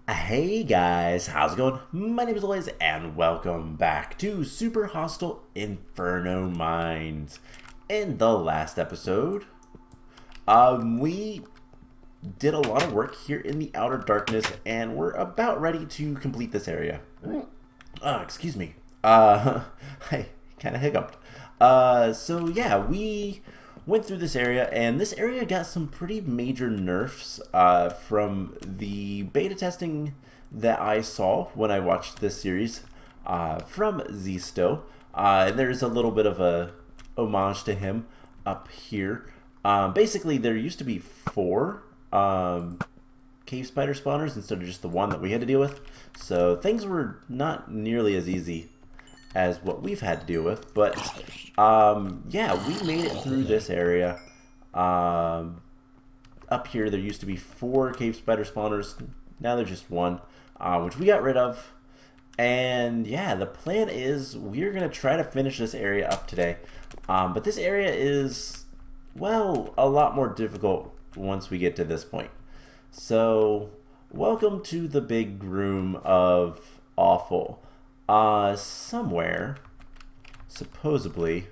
Hey guys, how's it going? My name is Liz and welcome back to Super Hostile Inferno Mines. In the last episode, we did a lot of work here in the Outer Darkness and we're about ready to complete this area. Excuse me. I kind of hiccuped. So yeah, we went through this area, and this area got some pretty major nerfs from the beta testing that I saw when I watched this series from Zisto. There's a little bit of a homage to him up here. Basically, there used to be four cave spider spawners instead of just the one that we had to deal with. So things were not nearly as easy as what we've had to deal with, but yeah, we made it through this area. Up here there used to be four cave spider spawners, now there's just one, which we got rid of. And yeah, the plan is we're gonna try to finish this area up today, but this area is, well, a lot more difficult once we get to this point. So welcome to the big room of awful. Somewhere, supposedly,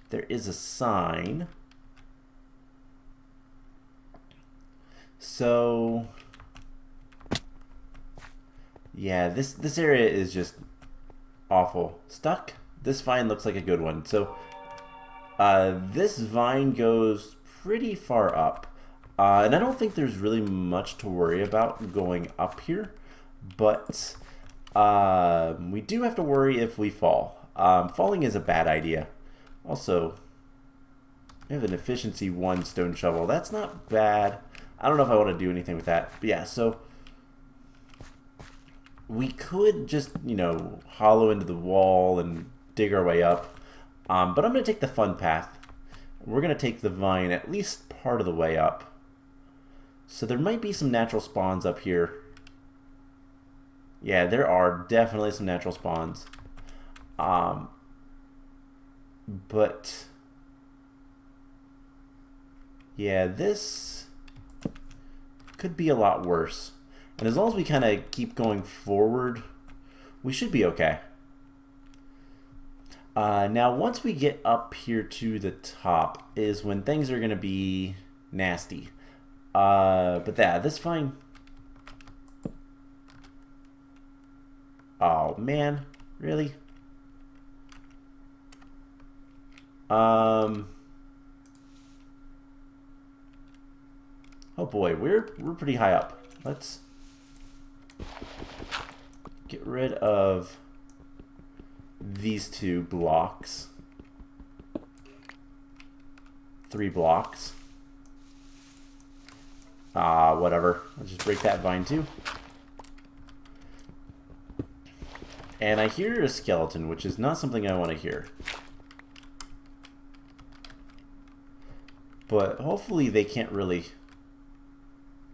there is a sign. So, yeah, this area is just awful. Stuck? This vine looks like a good one. So, this vine goes pretty far up. And I don't think there's really much to worry about going up here. But we do have to worry if we fall. Falling is a bad idea. Also, we have an efficiency 1 stone shovel. That's not bad. I don't know if I want to do anything with that. But yeah, so we could just, hollow into the wall and dig our way up. But I'm going to take the fun path. We're going to take the vine at least part of the way up. So there might be some natural spawns up here. Yeah, there are definitely some natural spawns. But yeah, this could be a lot worse. And as long as we kind of keep going forward, we should be okay. Now, once we get up here to the top is when things are going to be nasty. But yeah, this fine. Oh man, really? Oh boy, we're pretty high up. Let's get rid of these 2 blocks. 3 blocks. Whatever. Let's just break that vine too. And I hear a skeleton, which is not something I want to hear. But hopefully they can't really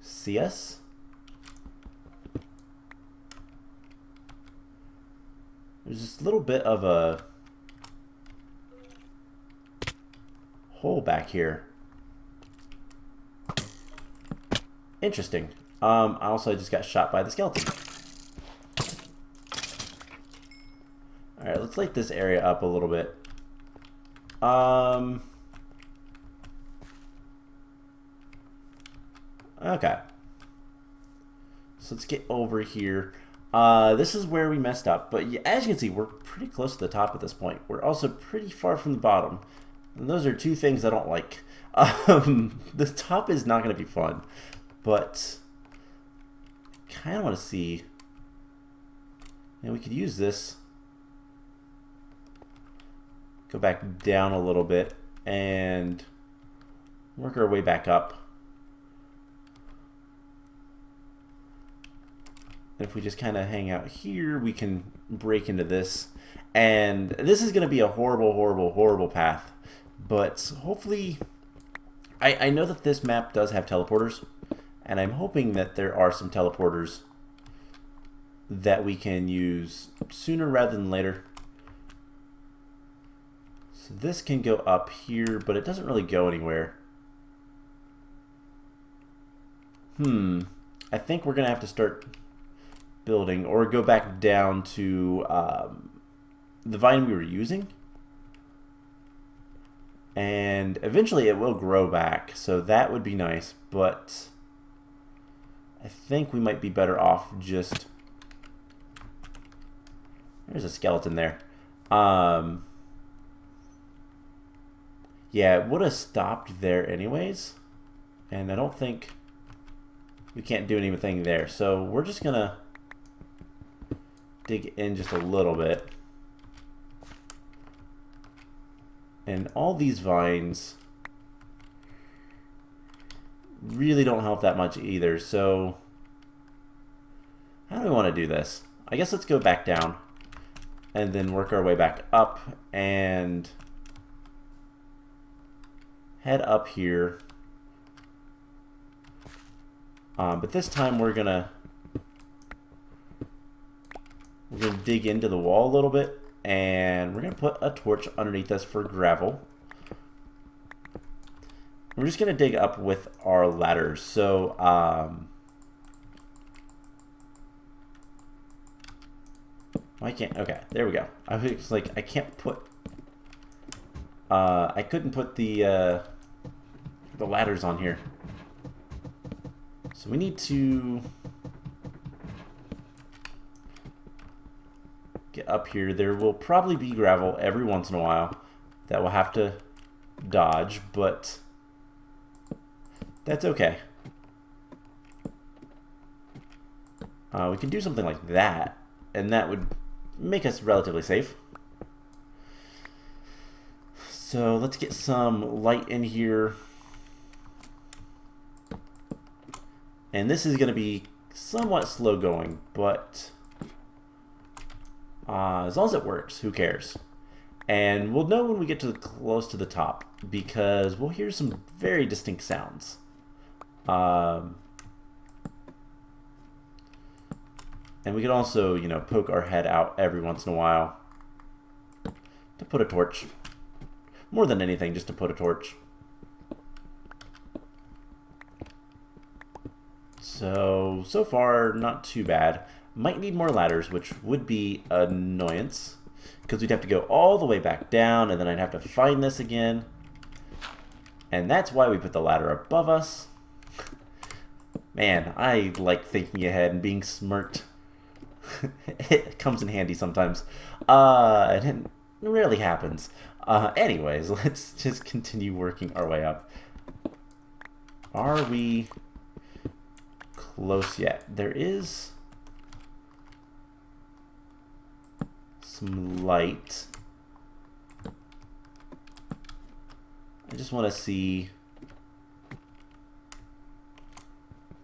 see us. There's this little bit of a hole back here. Interesting. I also just got shot by the skeleton. Alright, let's light this area up a little bit. Okay. So let's get over here. This is where we messed up. But as you can see, we're pretty close to the top at this point. We're also pretty far from the bottom. And those are 2 things I don't like. The top is not going to be fun. But kind of want to see. And we could use this. Go back down a little bit and work our way back up. And if we just kind of hang out here, we can break into this. And this is going to be a horrible, horrible, horrible path. But hopefully, I know that this map does have teleporters. And I'm hoping that there are some teleporters that we can use sooner rather than later. So this can go up here, but it doesn't really go anywhere. I think we're going to have to start building or go back down to the vine we were using. And eventually it will grow back, so that would be nice, but I think we might be better off just... There's a skeleton there. Yeah, it would have stopped there anyways, and I don't think we can't do anything there, so we're just gonna dig in just a little bit. And all these vines really don't help that much either, so how do we want to do this? I guess let's go back down and then work our way back up and head up here. But this time we're gonna dig into the wall a little bit, and we're gonna put a torch underneath us for gravel. We're just gonna dig up with our ladders. So I can't. Okay, there we go. I was like, I can't put. I couldn't put the ladders on here. So we need to get up here. There will probably be gravel every once in a while that we'll have to dodge, but that's okay. We can do something like that, and that would make us relatively safe. So let's get some light in here. And this is going to be somewhat slow going, but as long as it works, who cares? And we'll know when we get to close to the top, because we'll hear some very distinct sounds. And we can also, you know, poke our head out every once in a while to put a torch. More than anything, just to put a torch. So far, not too bad. Might need more ladders, which would be an annoyance, because we'd have to go all the way back down, and then I'd have to find this again. And that's why we put the ladder above us. Man, I like thinking ahead and being smart. It comes in handy sometimes. And it rarely happens. Anyways, let's just continue working our way up. Are we close yet? There is some light. I just want to see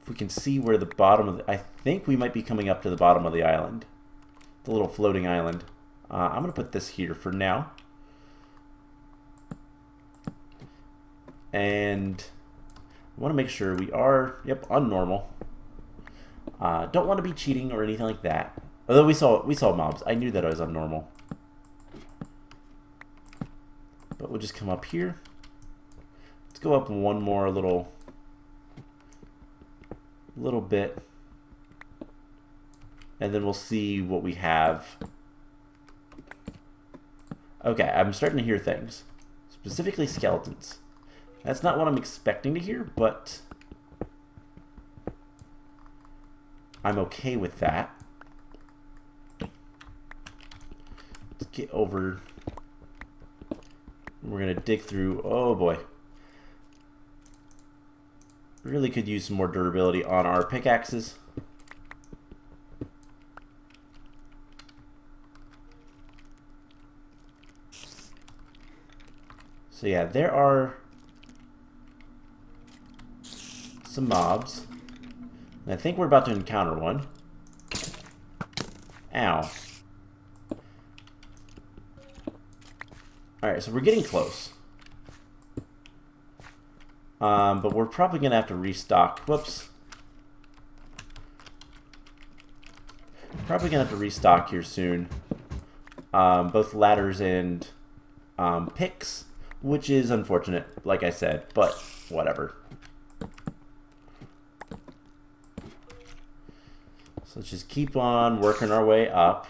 if we can see where the bottom of the... I think we might be coming up to the bottom of the island. The little floating island. I'm going to put this here for now. And I want to make sure we are, yep, on normal. Don't want to be cheating or anything like that. Although we saw mobs. I knew that I was on normal. But we'll just come up here. Let's go up one more little bit. And then we'll see what we have. Okay, I'm starting to hear things. Specifically skeletons. That's not what I'm expecting to hear, but I'm okay with that. Let's get over. We're going to dig through. Oh boy. Really could use some more durability on our pickaxes. So yeah, there are some mobs. And I think we're about to encounter one. Ow. Alright, so we're getting close. But we're probably going to have to restock. Whoops. Probably going to have to restock here soon. Both ladders and picks, which is unfortunate, like I said, but whatever. So let's just keep on working our way up.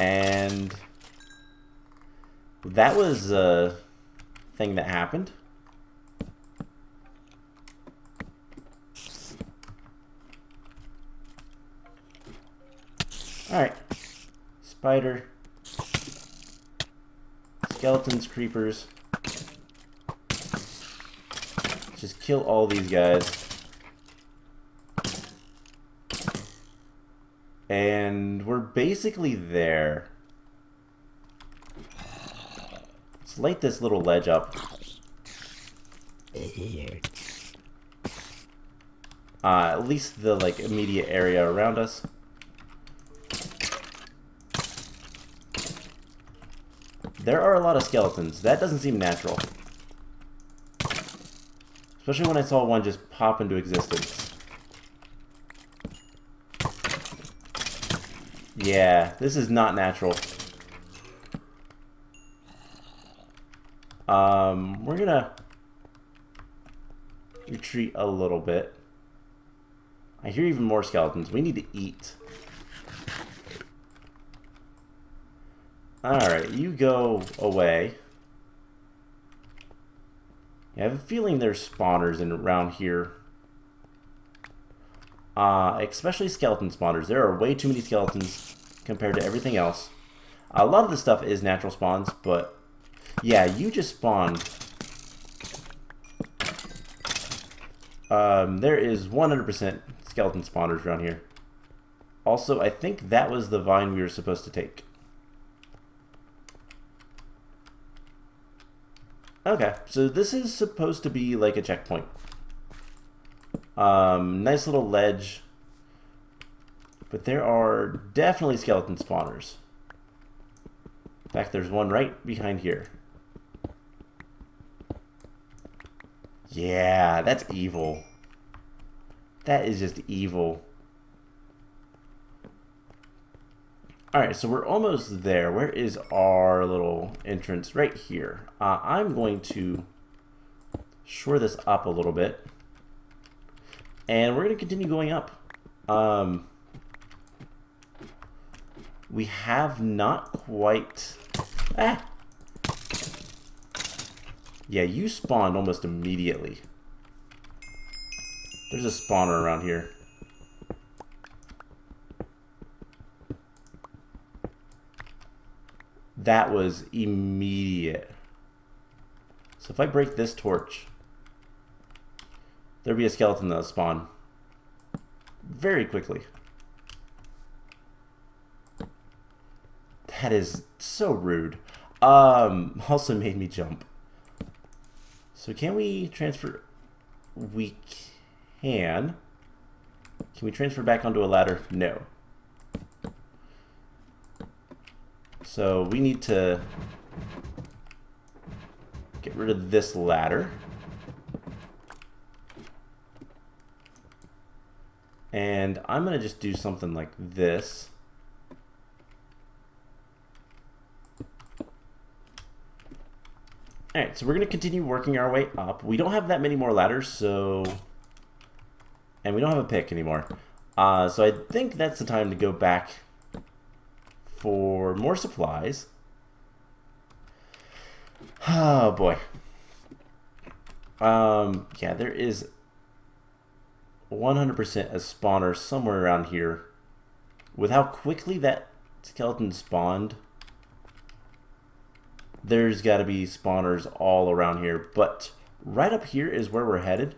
And that was a thing that happened. Alright. Spider. Skeletons, creepers. Just kill all these guys. And we're basically there. Let's light this little ledge up. At least the immediate area around us. There are a lot of skeletons. That doesn't seem natural. Especially when I saw one just pop into existence. Yeah, this is not natural. We're gonna retreat a little bit. I hear even more skeletons. We need to eat. Alright, you go away. I have a feeling there's spawners around here. Especially skeleton spawners. There are way too many skeletons compared to everything else. A lot of the stuff is natural spawns, but yeah, you just spawned. There is 100% skeleton spawners around here. Also, I think that was the vine we were supposed to take. Okay, so this is supposed to be like a checkpoint. Nice little ledge. But there are definitely skeleton spawners. In fact, there's one right behind here. Yeah, that's evil. That is just evil. Alright, so we're almost there. Where is our little entrance? Right here. I'm going to shore this up a little bit. And we're going to continue going up. We have not quite... Ah! Yeah, you spawned almost immediately. There's a spawner around here. That was immediate. So if I break this torch, there'll be a skeleton that'll spawn very quickly. That is so rude. Also made me jump. So can we transfer? We can. Can we transfer back onto a ladder? No. So we need to get rid of this ladder. And I'm going to just do something like this. Alright, so we're going to continue working our way up. We don't have that many more ladders, so... And we don't have a pick anymore. So I think that's the time to go back for more supplies. Oh boy. Yeah, there is 100% a spawner somewhere around here. With how quickly that skeleton spawned, there's got to be spawners all around here. But right up here is where we're headed.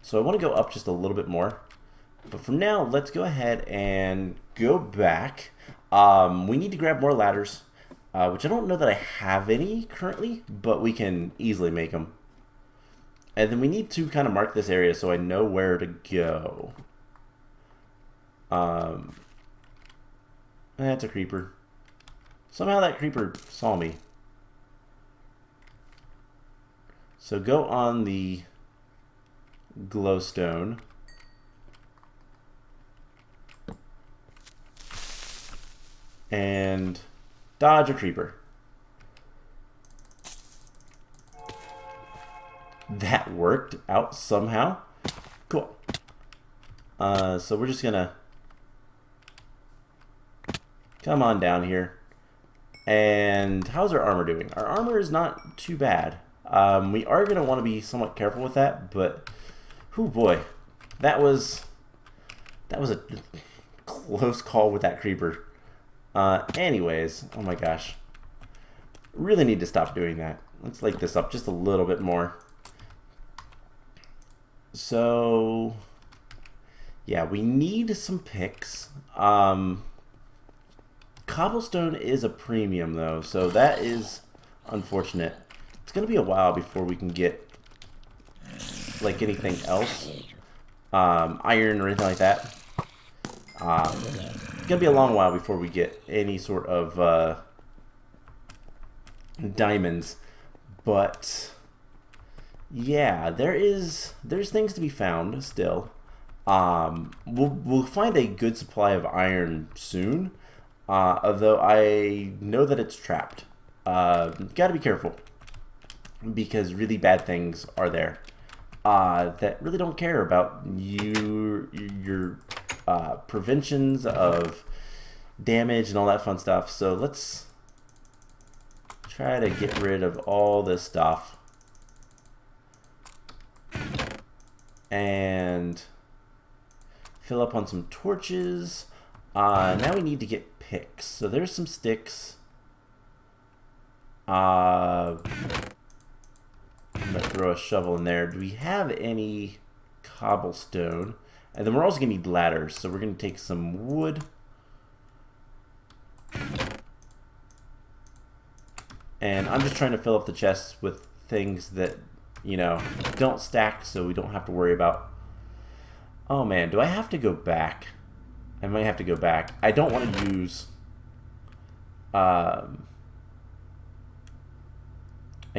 So I want to go up just a little bit more. But for now, let's go ahead and go back. We need to grab more ladders, which I don't know that I have any currently, but we can easily make them. And then we need to kind of mark this area so I know where to go. That's a creeper. Somehow that creeper saw me. So go on the glowstone. And dodge a creeper. That worked out somehow. Cool. So we're just gonna Come on down here. And how's our armor doing? Our armor is not too bad. We are going to want to be somewhat careful with that, but... Oh boy. That was a close call with that creeper. Anyways, oh my gosh. Really need to stop doing that. Let's light this up just a little bit more. So, yeah, we need some picks. Cobblestone is a premium though, so that is unfortunate. It's going to be a while before we can get like anything else. Iron or anything like that. It's going to be a long while before we get any sort of diamonds. But yeah, there's things to be found still. We'll find a good supply of iron soon. Although I know that it's trapped. Gotta be careful. Because really bad things are there. That really don't care about your preventions of damage and all that fun stuff. So let's try to get rid of all this stuff. And fill up on some torches. Now we need to get picks. So there's some sticks. I'm gonna throw a shovel in there. Do we have any cobblestone? And then we're also gonna need ladders. So we're gonna take some wood. And I'm just trying to fill up the chests with things that, you know, don't stack, so we don't have to worry about. Oh man, do I have to go back? I might have to go back. I don't want to use... I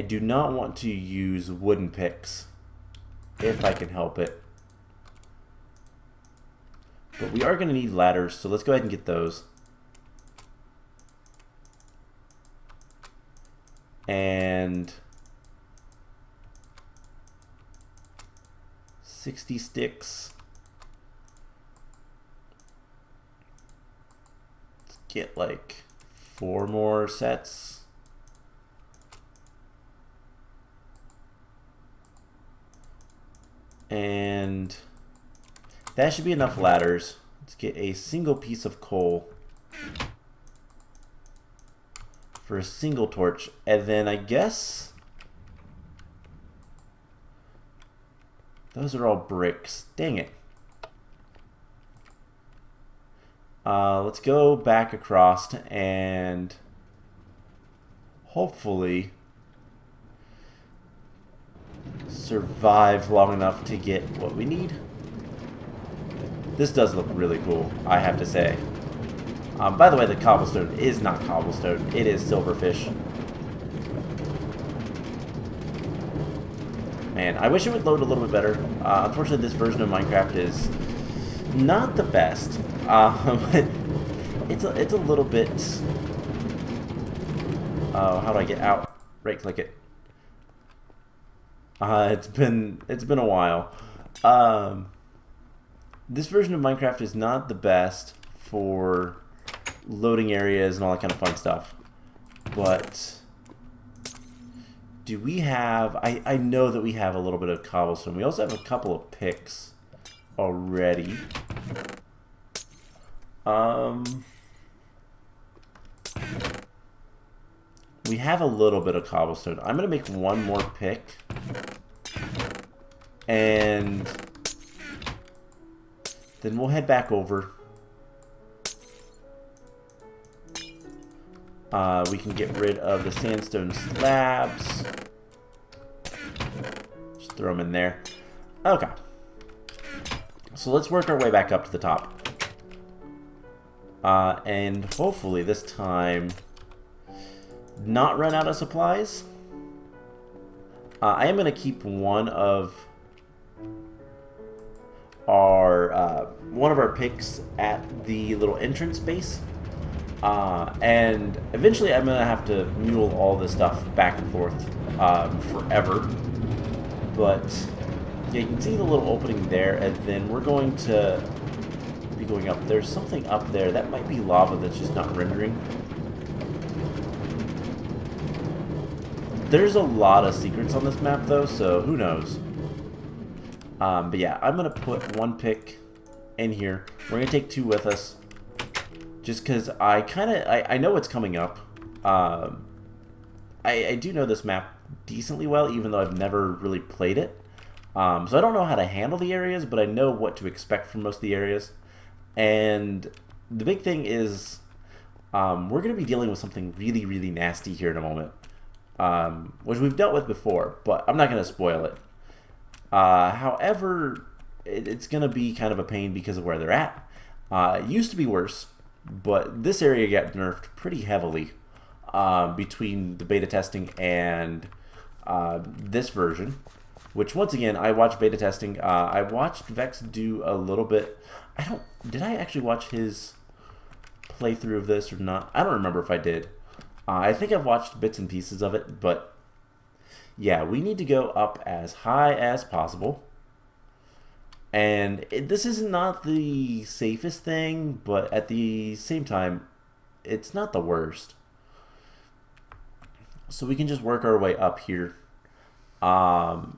do not want to use wooden picks, if I can help it. But we are going to need ladders, so let's go ahead and get those. And 60 sticks. Let's get like 4 more sets. And that should be enough ladders. Let's get a single piece of coal for a single torch. And then I guess those are all bricks. Dang it. Let's go back across and hopefully survive long enough to get what we need. This does look really cool, I have to say. By the way, the cobblestone is not cobblestone, it is silverfish. Man, I wish it would load a little bit better. Unfortunately, this version of Minecraft is not the best. It's a little bit... how do I get out? Right click it. It's been a while. This version of Minecraft is not the best for loading areas and all that kind of fun stuff. But do we have... I know that we have a little bit of cobblestone. We also have a couple of picks already. We have a little bit of cobblestone. I'm going to make one more pick. And then we'll head back over. We can get rid of the sandstone slabs. Just throw them in there. Okay. So let's work our way back up to the top. And hopefully this time not run out of supplies. I am going to keep one of our picks at the little entrance base. And eventually I'm going to have to mule all this stuff back and forth forever. But yeah, you can see the little opening there, and then we're going to be going up. There's something up there. That might be lava that's just not rendering. There's a lot of secrets on this map, though, so who knows. But yeah, I'm going to put one pick in here. We're going to take two with us. Just because I know what's coming up. I do know this map decently well, even though I've never really played it. So I don't know how to handle the areas, but I know what to expect from most of the areas. And the big thing is we're going to be dealing with something really, really nasty here in a moment. Which we've dealt with before, but I'm not going to spoil it. However, it's going to be kind of a pain because of where they're at. It used to be worse, but this area got nerfed pretty heavily between the beta testing and this version. Which, once again, I watched beta testing. I watched Vex do a little bit. Did I actually watch his playthrough of this or not? I don't remember if I did. I think I've watched bits and pieces of it, but yeah, we need to go up as high as possible. And this is not the safest thing, but at the same time, it's not the worst. So we can just work our way up here. And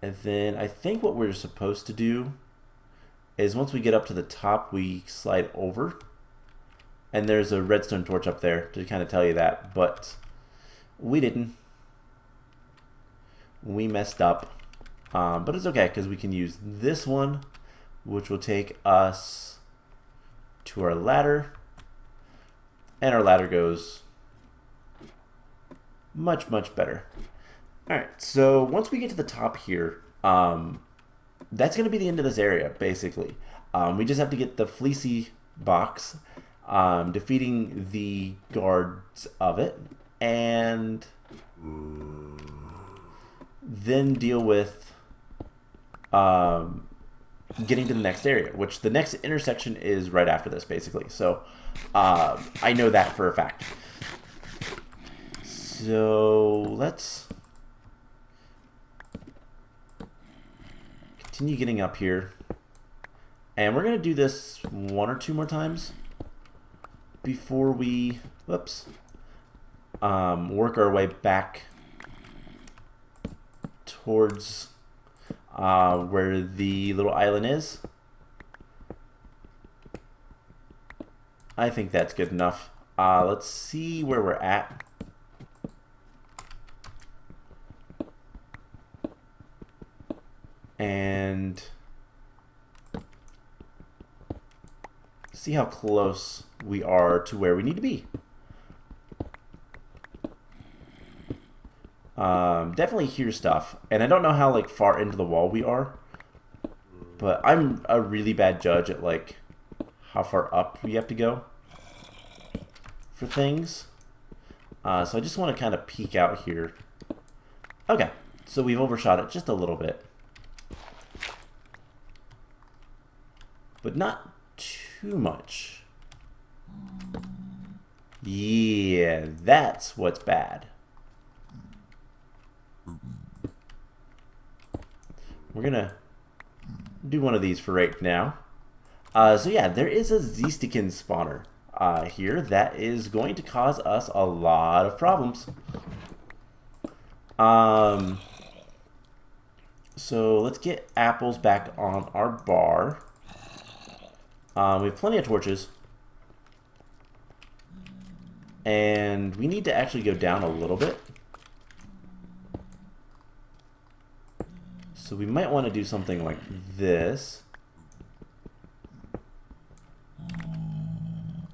then I think what we're supposed to do is once we get up to the top, we slide over. And there's a redstone torch up there to kind of tell you that, but we didn't. We messed up. But it's okay because we can use this one, which will take us to our ladder. And our ladder goes much, much better. Alright, so once we get to the top here, that's going to be the end of this area, basically. We just have to get the Fleecy Box, defeating the guards of it, and then deal with getting to the next area, which the next intersection is right after this, basically. So I know that for a fact. So let's continue getting up here. And we're going to do this one or two more times before we, whoops, work our way back towards where the little island is. I think that's good enough. Let's see where we're at. And see how close we are to where we need to be. Definitely hear stuff, and I don't know how like far into the wall we are, but I'm a really bad judge at like how far up we have to go for things. So I just want to kind of peek out here. Okay, so we've overshot it just a little bit, but not too much. Yeah, that's what's bad. We're gonna do one of these for right now. So yeah, there is a Zeestikin spawner here that is going to cause us a lot of problems. So let's get apples back on our bar. We have plenty of torches. And we need to actually go down a little bit. So we might want to do something like this.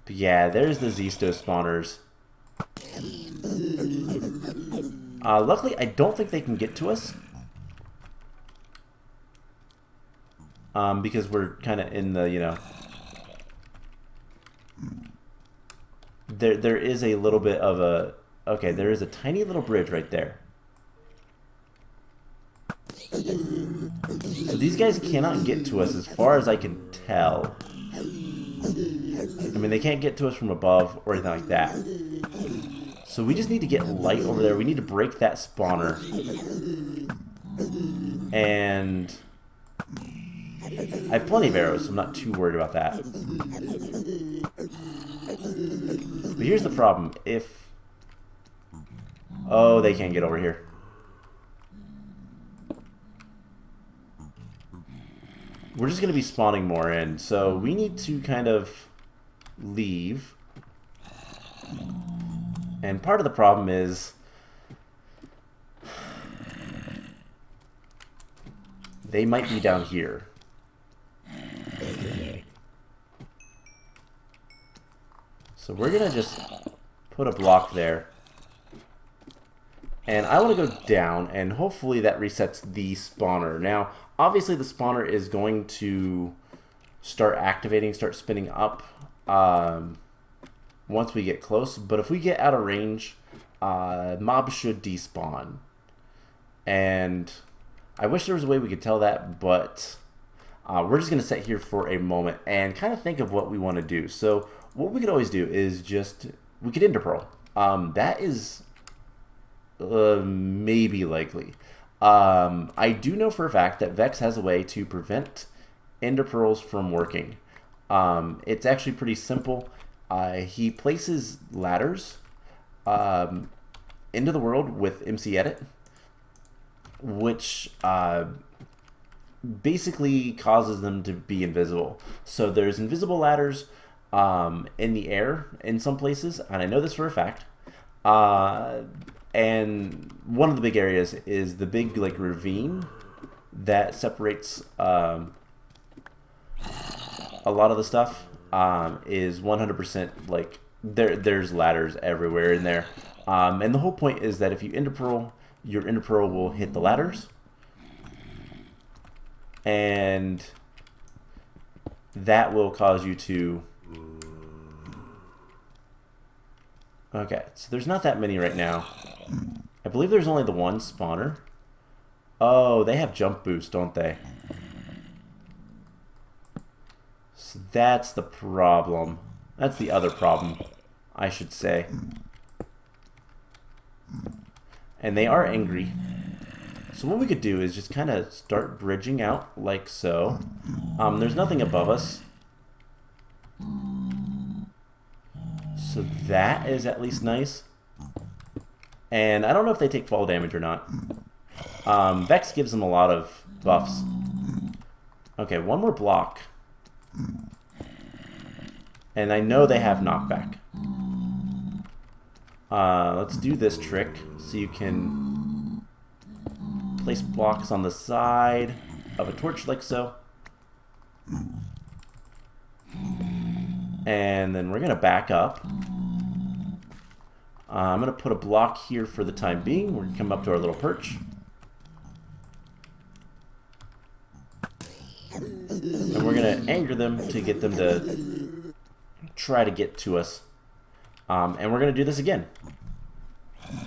But yeah, there's the Zesto spawners. Luckily, I don't think they can get to us. Because we're kind of in the, you know... There is a little bit of a... Okay, there is a tiny little bridge right there. So these guys cannot get to us as far as I can tell. I mean, they can't get to us from above or anything like that. So we just need to get light over there. We need to break that spawner. And I have plenty of arrows, so I'm not too worried about that. But here's the problem. If... Oh, they can't get over here. We're just going to be spawning more in, so we need to kind of leave. And part of the problem is they might be down here. So we're going to just put a block there. And I want to go down, and hopefully that resets the spawner. Now, obviously the spawner is going to start activating, start spinning up once we get close. But if we get out of range, mobs should despawn. And I wish there was a way we could tell that, but we're just going to sit here for a moment and kind of think of what we want to do. So what we could always do is just, we could Ender Pearl. That is... maybe likely. I do know for a fact that Vex has a way to prevent Ender Pearls from working. It's actually pretty simple. He places ladders into the world with MC Edit, which basically causes them to be invisible. So there's invisible ladders in the air in some places, and I know this for a fact. And one of the big areas is the big like ravine that separates a lot of the stuff. Is 100% like there's ladders everywhere in there. And the whole point is that if you Ender Pearl, your Ender Pearl will hit the ladders, and that will cause you to... Okay, so there's not that many right now. I believe there's only the one spawner. Oh, they have jump boost, don't they? So that's the problem. That's the other problem, I should say. And they are angry. So what we could do is just kind of start bridging out like so. There's nothing above us. So that is at least nice. And I don't know if they take fall damage or not. Vex gives them a lot of buffs. Okay, one more block. And I know they have knockback. Let's do this trick so you can place blocks on the side of a torch like so. And then we're going to back up. I'm going to put a block here for the time being. We're going to come up to our little perch. And we're going to anger them to get them to try to get to us. And we're going to do this again.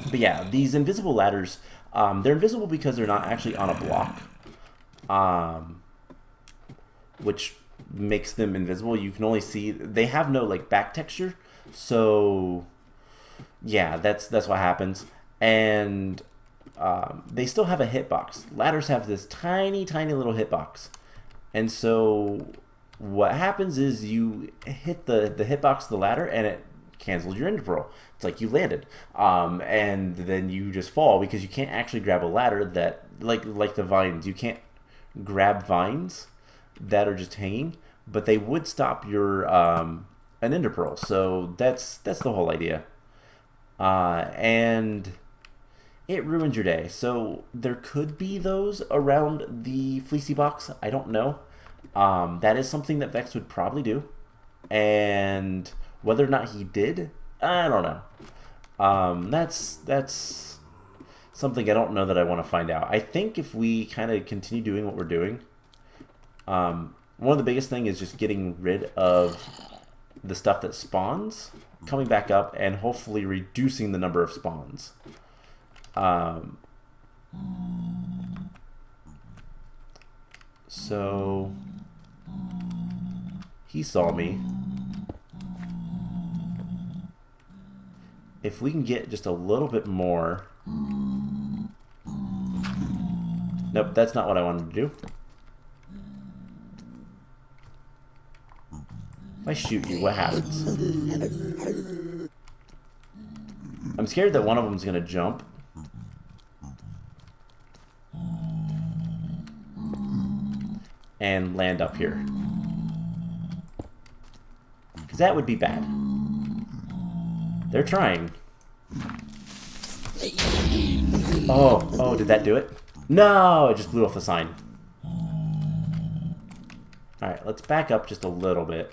But yeah, these invisible ladders, they're invisible because they're not actually on a block. Which makes them invisible. You can only see... They have no like back texture. So... yeah, that's what happens. And they still have a hitbox. Ladders have this tiny, tiny little hitbox. And so what happens is you hit the hitbox of the ladder and it cancels your Ender Pearl. It's like you landed. And then you just fall because you can't actually grab a ladder that, like the vines, you can't grab vines that are just hanging, but they would stop your an Ender Pearl. So that's the whole idea. And it ruins your day. So there could be those around the Fleecy Box. I don't know. That is something that Vex would probably do. And whether or not he did, I don't know. That's something I don't know that I want to find out. I think if we kind of continue doing what we're doing, one of the biggest thing is just getting rid of the stuff that spawns, coming back up, and hopefully reducing the number of spawns. So he saw me. If we can get just a little bit more... Nope, that's not what I wanted to do. If I shoot you, what happens? I'm scared that one of them's gonna jump. And land up here. Because that would be bad. They're trying. Oh, did that do it? No, it just blew off the sign. Alright, let's back up just a little bit.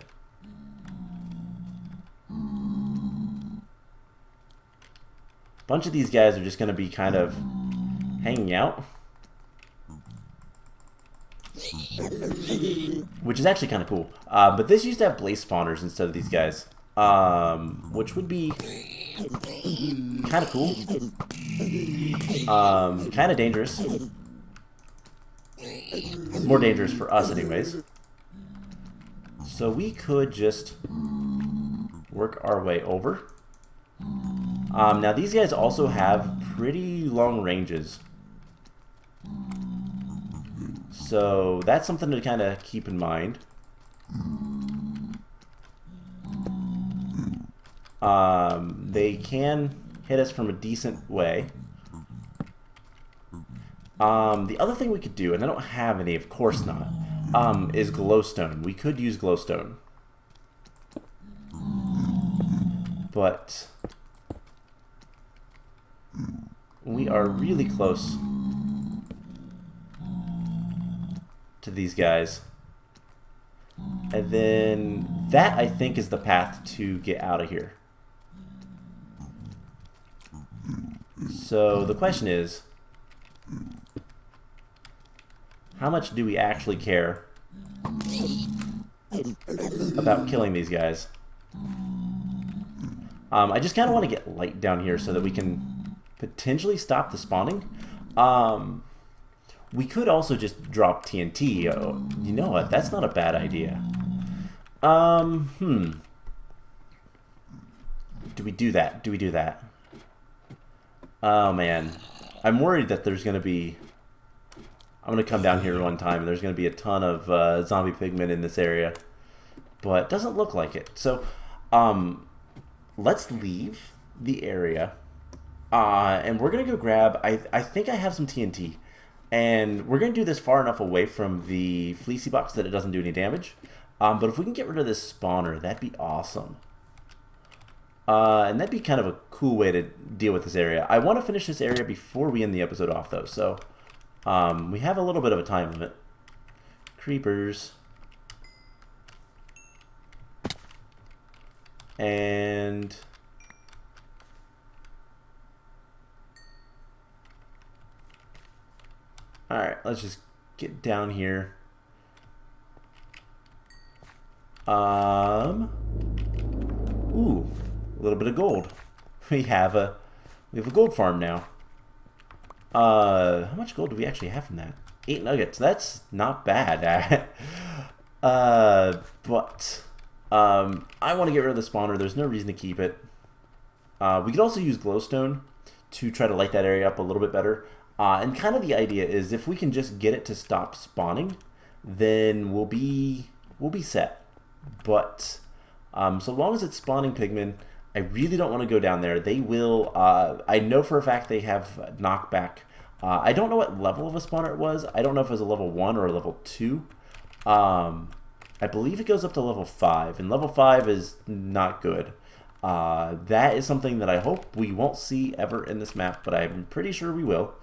A bunch of these guys are just going to be kind of hanging out. Which is actually kind of cool. But this used to have blaze spawners instead of these guys. Which would be kind of cool. Kind of dangerous. More dangerous for us anyways. So we could just work our way over. Now these guys also have pretty long ranges. So that's something to kind of keep in mind. They can hit us from a decent way. The other thing we could do, and I don't have any, of course not, is glowstone. We could use glowstone. But we are really close to these guys. And then that, I think, is the path to get out of here. So the question is, how much do we actually care about killing these guys? I just kind of want to get light down here so that we can potentially stop the spawning. We could also just drop TNT. Oh, you know what? That's not a bad idea. Do we do that? Do we do that? Oh, man. I'm worried that there's going to be... I'm going to come down here one time and there's going to be a ton of zombie pigmen in this area. But it doesn't look like it. So, let's leave the area. And we're going to go grab... I think I have some TNT. And we're going to do this far enough away from the Fleecy Box that it doesn't do any damage. But if we can get rid of this spawner, that'd be awesome. And that'd be kind of a cool way to deal with this area. I want to finish this area before we end the episode off, though. So we have a little bit of a time limit. Creepers. And... Alright, let's just get down here. Ooh, a little bit of gold. We have a gold farm now. How much gold do we actually have from that? 8 nuggets. That's not bad. But I want to get rid of the spawner. There's no reason to keep it. We could also use glowstone to try to light that area up a little bit better. And kind of the idea is if we can just get it to stop spawning, then we'll be set. But so long as it's spawning pigmen, I really don't want to go down there. They will. I know for a fact they have knockback. I don't know what level of a spawner it was. I don't know if it was a level 1 or a level 2. I believe it goes up to level 5, and level 5 is not good. That is something that I hope we won't see ever in this map, but I'm pretty sure we will.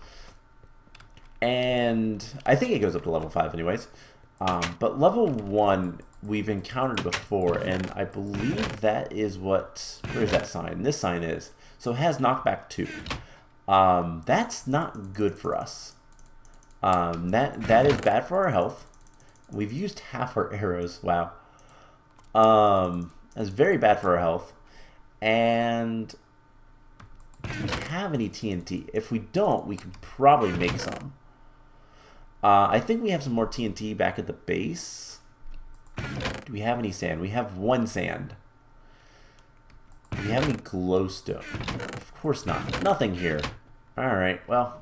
And I think it goes up to level 5 anyways. But level 1 we've encountered before, and I believe that is what... Where's that sign? This sign is. So it has knockback 2. That's not good for us. That is bad for our health. We've used half our arrows. Wow. That's very bad for our health. And... do we have any TNT? If we don't, we can probably make some. I think we have some more TNT back at the base. Do we have any sand? We have 1 sand. Do we have any glowstone? Of course not. Nothing here. Alright, well.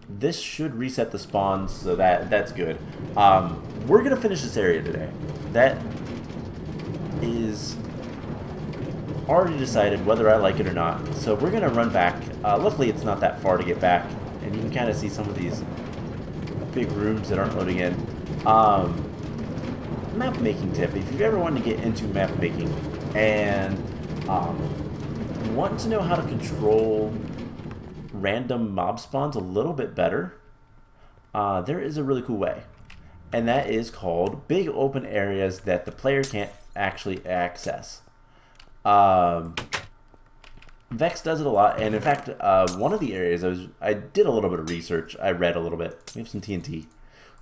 this should reset the spawns, so that's good. We're gonna finish this area today. That is already decided whether I like it or not. So we're gonna run back. Luckily, it's not that far to get back, and you can kind of see some of these big rooms that aren't loading in. Map making tip: if you've ever wanted to get into map making and want to know how to control random mob spawns a little bit better, there is a really cool way, and that is called big open areas that the player can't actually access. Vex does it a lot, and in fact, one of the areas I did a little bit of research. I read a little bit. We have some TNT. We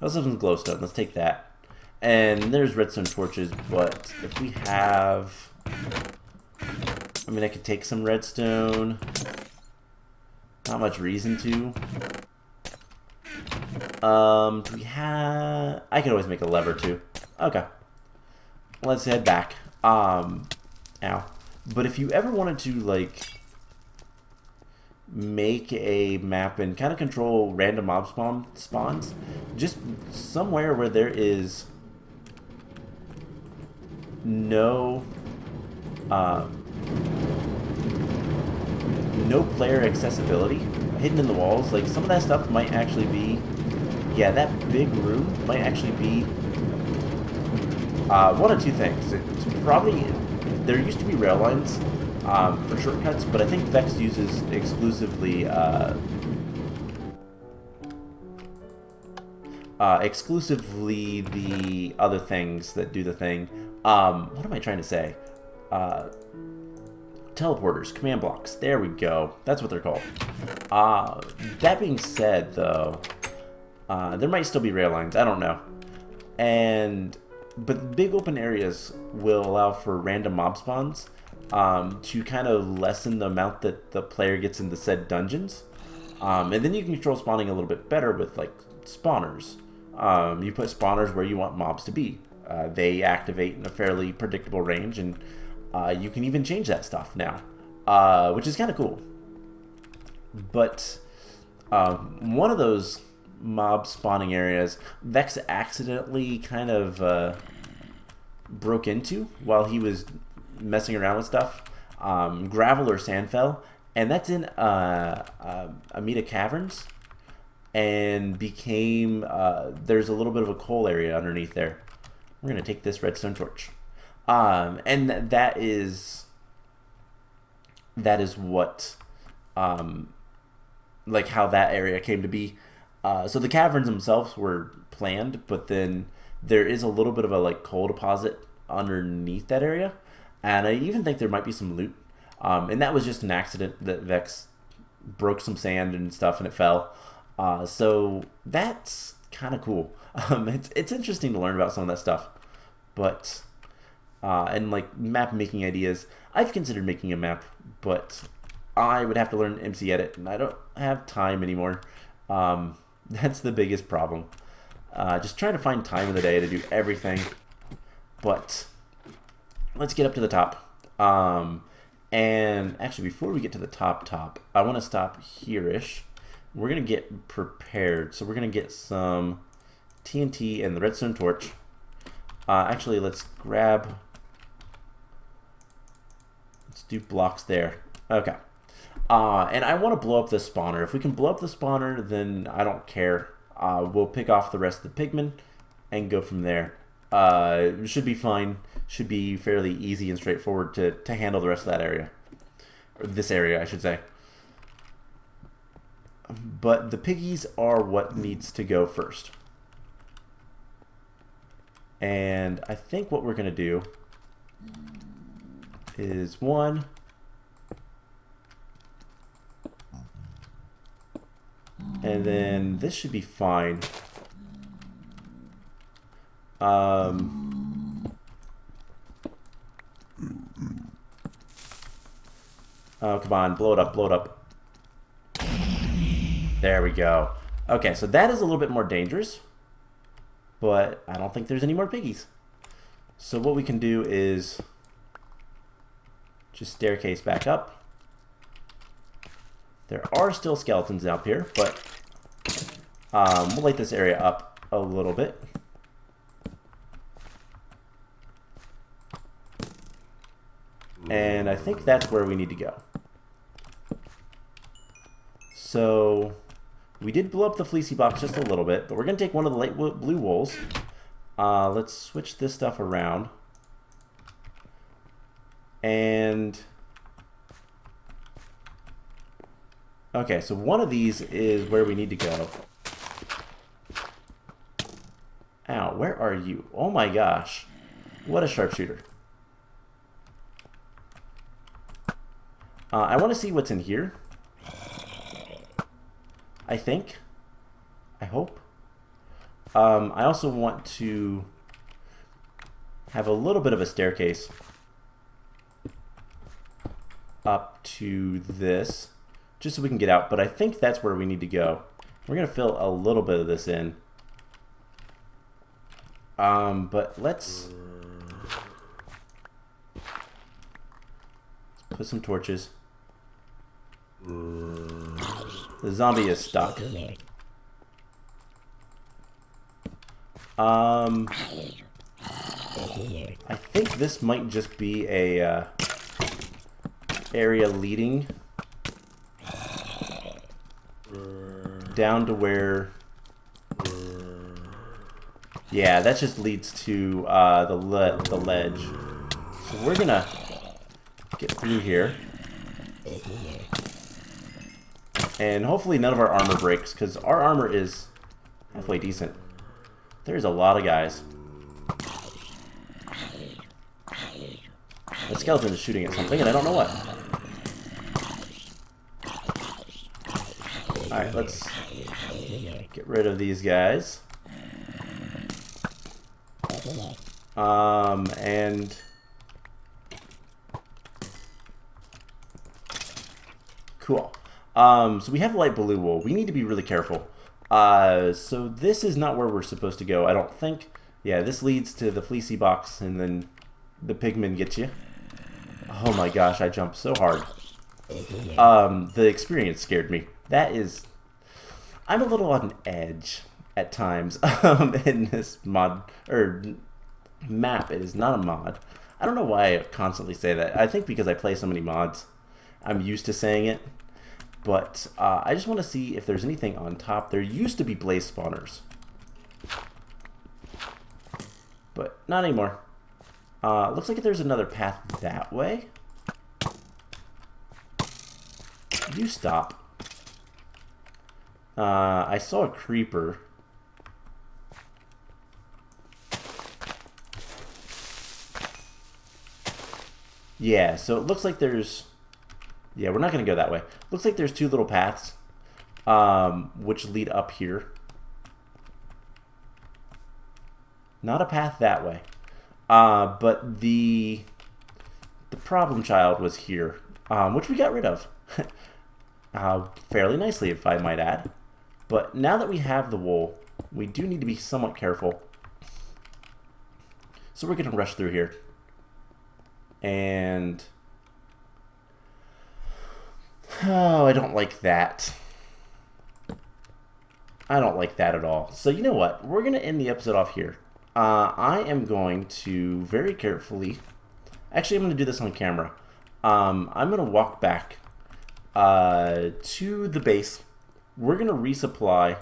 also have some glowstone. Let's take that. And there's redstone torches, but if we have, I mean, I could take some redstone. Not much reason to. Do we have? I could always make a lever too. Okay. Let's head back. Ow. But if you ever wanted to, like, make a map and kind of control random mob spawns, just somewhere where there is no player accessibility hidden in the walls, like some of that stuff might actually be, yeah, that big room might actually be one of two things. It's probably, there used to be rail lines for shortcuts, but I think Vex uses exclusively the other things that do the thing. What am I trying to say? Teleporters, command blocks. There we go. That's what they're called. That being said, though, there might still be rail lines. I don't know. But big open areas will allow for random mob spawns to kind of lessen the amount that the player gets in the said dungeons. And then you can control spawning a little bit better with, like, spawners. You put spawners where you want mobs to be. They activate in a fairly predictable range, and you can even change that stuff now, which is kind of cool. But one of those mob spawning areas, Vex accidentally kind of broke into while he was messing around with stuff. Gravel or sand fell, and that's in Amita Caverns, and became there's a little bit of a coal area underneath there. We're gonna take this redstone torch, and that is what like how that area came to be. So the caverns themselves were planned, but then there is a little bit of a, like, coal deposit underneath that area, and I even think there might be some loot. And that was just an accident that Vex broke some sand and stuff, and it fell. So that's kind of cool. It's interesting to learn about some of that stuff, but and, like, map making ideas. I've considered making a map, but I would have to learn MC Edit, and I don't have time anymore. That's the biggest problem. Just trying to find time in the day to do everything. But let's get up to the top. And actually, before we get to the top, I want to stop here-ish. We're going to get prepared. So we're going to get some TNT and the redstone torch. Actually, let's do blocks there. Okay. And I want to blow up this spawner. If we can blow up the spawner, then I don't care. We'll pick off the rest of the pigmen and go from there. It should be fine. Should be fairly easy and straightforward to handle the rest of that area. Or this area, I should say. But the piggies are what needs to go first. And I think what we're going to do is one... And then this should be fine. Oh, come on. Blow it up, blow it up. There we go. Okay, so that is a little bit more dangerous. But I don't think there's any more piggies. So what we can do is just staircase back up. There are still skeletons up here, but We'll light this area up a little bit. And I think that's where we need to go. So we did blow up the Fleecy Box just a little bit, but we're going to take one of the light blue wools. Let's switch this stuff around. And okay, so one of these is where we need to go. Ow, where are you? Oh my gosh. What a sharpshooter. I want to see what's in here. I think. I hope. I also want to have a little bit of a staircase up to this, just so we can get out, but I think that's where we need to go. We're going to fill a little bit of this in. But let's put some torches. The zombie is stuck. I think this might just be a area leading down to where... Yeah, that just leads to the ledge. So we're gonna get through here. And hopefully none of our armor breaks, because our armor is halfway decent. There's a lot of guys. The skeleton is shooting at something, and I don't know what. Alright, let's get rid of these guys. And cool. So we have light blue wool. We need to be really careful. So this is not where we're supposed to go, I don't think. Yeah, this leads to the Fleecy Box, and then the pigman gets you. Oh my gosh, I jumped so hard. The experience scared me. That is... I'm a little on edge at times in this mod, or map. It is not a mod. I don't know why I constantly say that. I think because I play so many mods, I'm used to saying it. But I just want to see if there's anything on top. There used to be blaze spawners, but not anymore. Looks like there's another path that way. You stop. I saw a creeper. Yeah, so it looks like there's... Yeah, we're not going to go that way. Looks like there's two little paths, which lead up here. Not a path that way. But the problem child was here, which we got rid of. Fairly nicely, if I might add. But now that we have the wool, we do need to be somewhat careful. So we're going to rush through here. And... oh, I don't like that. I don't like that at all. So you know what? We're going to end the episode off here. I am going to very carefully... Actually, I'm going to do this on camera. I'm going to walk back to the base. We're going to resupply.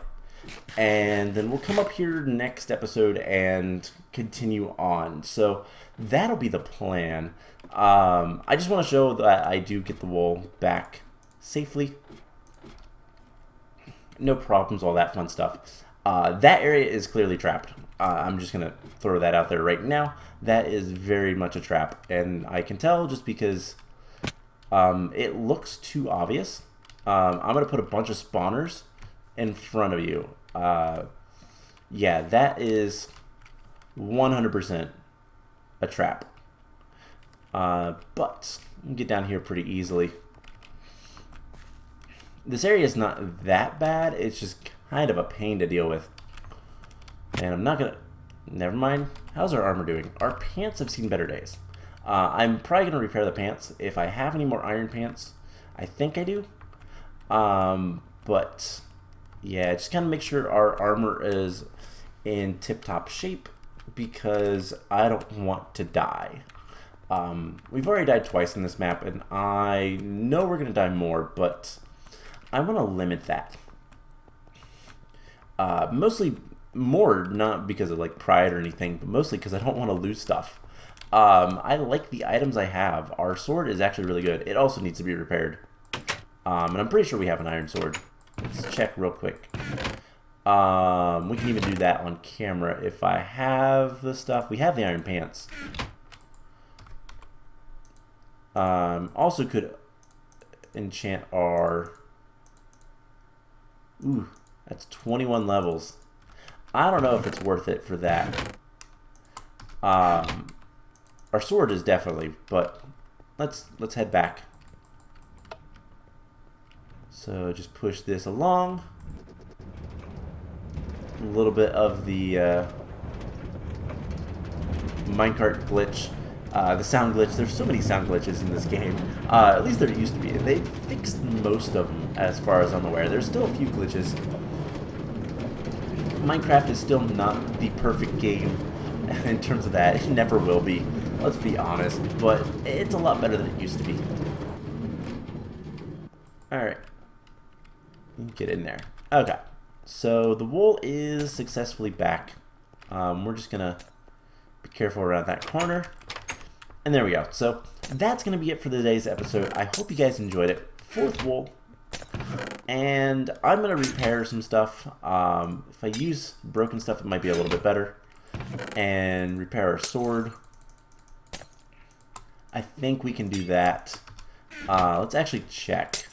And then we'll come up here next episode and continue on. So that'll be the plan. I just want to show that I do get the wool back safely. No problems, all that fun stuff. That area is clearly trapped. I'm just going to throw that out there right now. That is very much a trap. And I can tell just because it looks too obvious. I'm going to put a bunch of spawners in front of you. Yeah, that is 100% a trap. But we can get down here pretty easily. This area is not that bad. It's just kind of a pain to deal with. And I'm not gonna... Never mind. How's our armor doing? Our pants have seen better days. I'm probably gonna repair the pants. If I have any more iron pants, I think I do. But Yeah, just kind of make sure our armor is in tip-top shape because I don't want to die. We've already died twice in this map, and I know we're going to die more, but I want to limit that. Mostly more not because of like pride or anything, but mostly because I don't want to lose stuff. I like the items I have. Our sword is actually really good. It also needs to be repaired. And I'm pretty sure we have an iron sword. Let's check real quick. We can even do that on camera if I have the stuff. We have the iron pants. Also could enchant our... Ooh, that's 21 levels. I don't know if it's worth it for that. Our sword is definitely, but let's head back. So just push this along. A little bit of the minecart glitch. The sound glitch. There's so many sound glitches in this game. At least there used to be. They fixed most of them as far as I'm aware. There's still a few glitches. Minecraft is still not the perfect game in terms of that. It never will be. Let's be honest. But it's a lot better than it used to be. Alright. Get in there. Okay. So the wool is successfully back. We're just going to be careful around that corner. And there we go. So that's going to be it for today's episode. I hope you guys enjoyed it. 4th wool. And I'm going to repair some stuff. If I use broken stuff, it might be a little bit better. And repair our sword. I think we can do that. Let's actually check.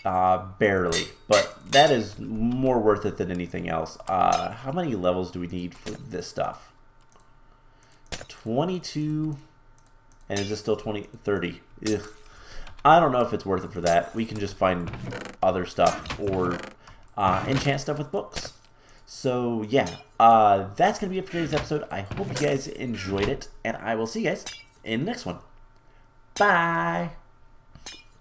Barely. But that is more worth it than anything else. How many levels do we need for this stuff? 22, and is this still 30? Ugh. I don't know if it's worth it for that. We can just find other stuff or enchant stuff with books. So yeah, that's gonna be it for today's episode. I hope you guys enjoyed it, and I will see you guys in the next one. Bye.